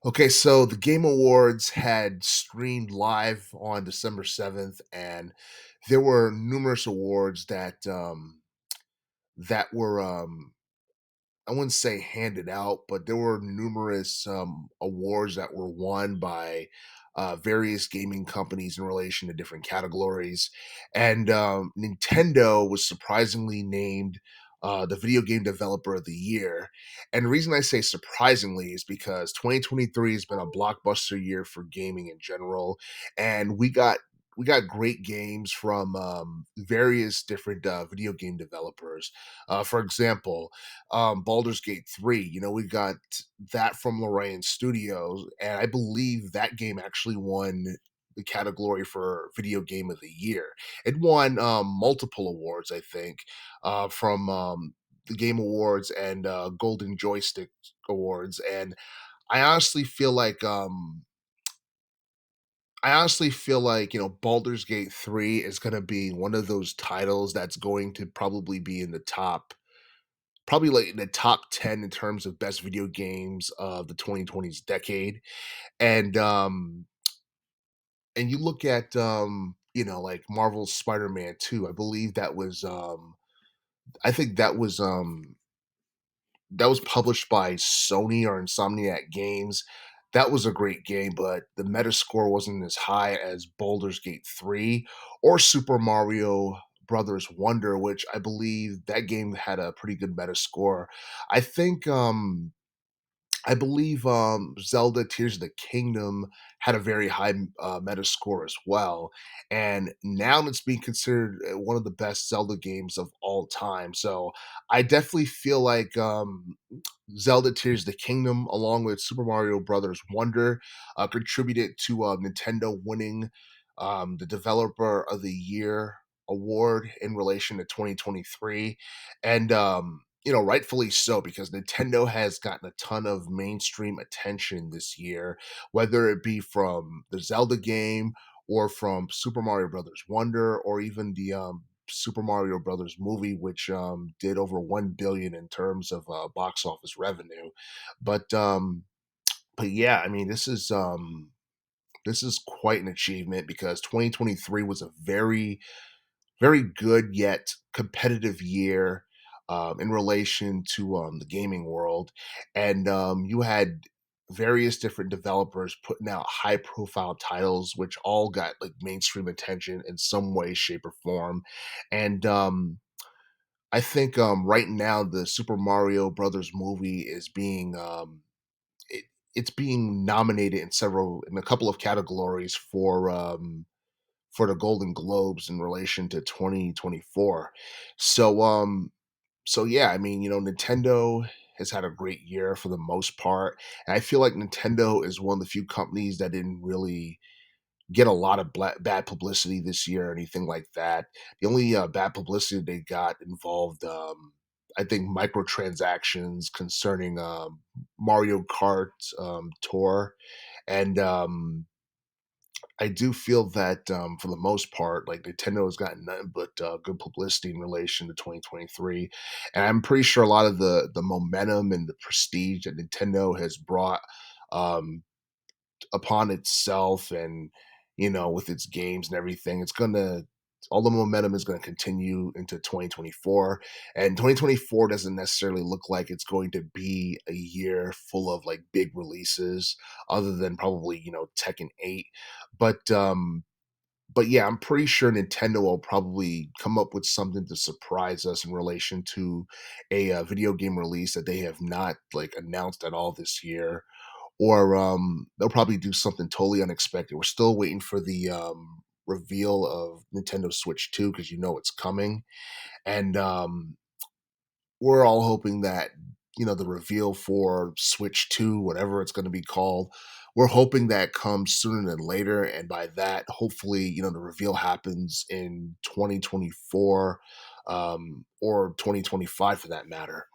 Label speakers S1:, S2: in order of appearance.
S1: Okay, so the Game Awards had streamed live on December 7th, and there were numerous awards that were I wouldn't say handed out, but there were numerous awards that were won by various gaming companies in relation to different categories. And Nintendo was surprisingly named the Video Game Developer of the Year. And the reason I say surprisingly is because 2023 has been a blockbuster year for gaming in general, and we got great games from various different video game developers. For example, Baldur's Gate 3. We got that from Lorraine Studios, and I believe that game actually won the category for Video Game of the Year. It won multiple awards, I think, from the Game Awards and Golden Joystick Awards. And I honestly feel like Baldur's Gate 3 is going to be one of those titles that's going to probably be in the top probably like in the top 10 in terms of best video games of the 2020s decade. And you look at like Marvel's Spider-Man 2. I believe I think that was published by Sony or Insomniac Games. That was a great game, but the Metascore wasn't as high as Baldur's Gate 3 or Super Mario Brothers Wonder, which I believe that game had a pretty good Metascore. I think I believe Zelda Tears of the Kingdom had a very high Metascore as well, and now it's being considered one of the best Zelda games of all time. So I definitely feel like Zelda Tears of the Kingdom, along with Super Mario Brothers Wonder, contributed to Nintendo winning the Developer of the Year award in relation to 2023, and rightfully so, because Nintendo has gotten a ton of mainstream attention this year, whether it be from the Zelda game or from Super Mario Brothers Wonder or even the Super Mario Brothers movie, which did over 1 billion in terms of box office revenue. But yeah, I mean, this is quite an achievement because 2023 was a very good yet competitive year in relation to the gaming world. And you had various different developers putting out high profile titles, which all got like mainstream attention in some way, shape, or form. And I think right now the Super Mario Brothers movie is it's being nominated in a couple of categories for the Golden Globes in relation to 2024. So yeah, I mean, Nintendo has had a great year for the most part, and I feel like Nintendo is one of the few companies that didn't really get a lot of bad publicity this year or anything like that. The only bad publicity they got involved, I think, microtransactions concerning Mario Kart Tour, and I do feel that for the most part, like Nintendo has gotten nothing but good publicity in relation to 2023, and I'm pretty sure a lot of the momentum and the prestige that Nintendo has brought um, upon itself, and with its games and everything, it's gonna all the momentum is going to continue into 2024, and 2024 doesn't necessarily look like it's going to be a year full of like big releases other than probably Tekken 8. But yeah, I'm pretty sure Nintendo will probably come up with something to surprise us in relation to a video game release that they have not like announced at all this year, or they'll probably do something totally unexpected. We're still waiting for the reveal of Nintendo Switch 2 because it's coming, and we're all hoping that the reveal for Switch 2, whatever it's going to be called, we're hoping that comes sooner than later, and by that, hopefully, the reveal happens in 2024 or 2025 for that matter.